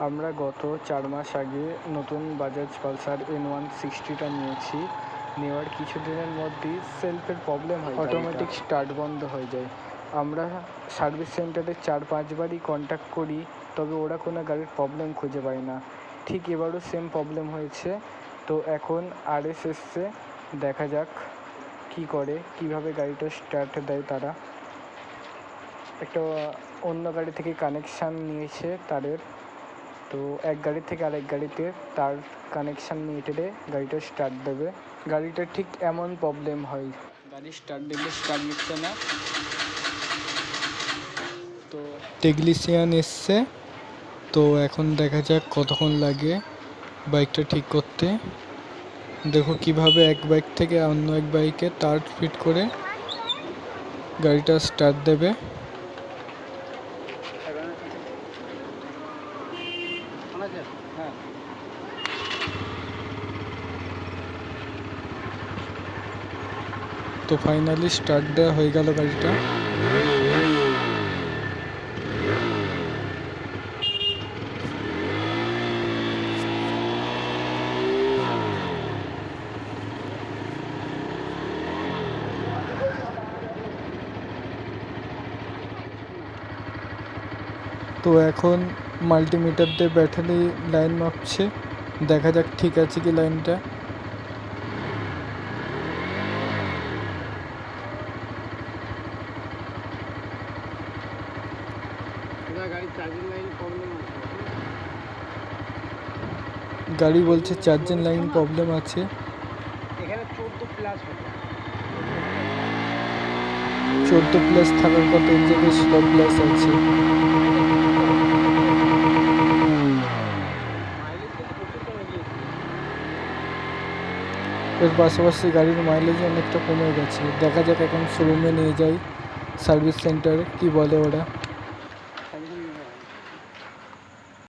আমরা গত 4 মাস আগে নতুন বাজাজ পালসার N160টা নিয়েছি। নেওয়ার কিছুদিনের মধ্যেই সেলফের প্রবলেম হয়, অটোমেটিক স্টার্ট বন্ধ হয়ে যায়। আমরা সার্ভিস সেন্টারে 4-5 বারই কন্ট্যাক্ট করি, তবে ওরা কোনো গাড়ির প্রবলেম খুঁজে পায় না। ঠিক এবারও সেম প্রবলেম হয়েছে। তো এখন RS এসছে, দেখা যাক কী করে, কীভাবে গাড়িটা স্টার্ট দেয় তারা। একটা অন্য গাড়ি থেকে কানেকশান নিয়েছে তারের, তো এক গাড়ি থেকে আরেক গাড়িতে তার কানেকশান নিয়ে টেনে গাড়িটা স্টার্ট দেবে। গাড়িটা ঠিক এমন প্রবলেম হয়, গাড়ি স্টার্ট দিলে স্টার্ট নিচ্ছে না। তো টেকনিশিয়ান এসছে, তো এখন দেখা যাক কতক্ষণ লাগে বাইকটা ঠিক করতে। দেখো কিভাবে এক বাইক থেকে অন্য এক বাইকে তার ফিট করে গাড়িটা স্টার্ট দেবে। হ্যাঁ, তো ফাইনালি স্টার্ট দেওয়া হয়ে গেল গাড়িটা। তো এখন মাল্টিমিটার দিয়ে ব্যাটারি লাইন মাপছে, দেখা যাক ঠিক আছে কি লাইনটা। গাড়ি বলছে চার্জিং লাইন প্রবলেম আছে। এখানে 14 প্লাস হবে, 14 প্লাস থাকার কথা, এই জায়গায় 16 প্লাস আছে। এর পাশাপাশি গাড়ির মাইলেজ অনেকটা কমে গেছে। দেখা যাক এখন শোরুমে নিয়ে যাই, সার্ভিস সেন্টারে কি বলে ওরা।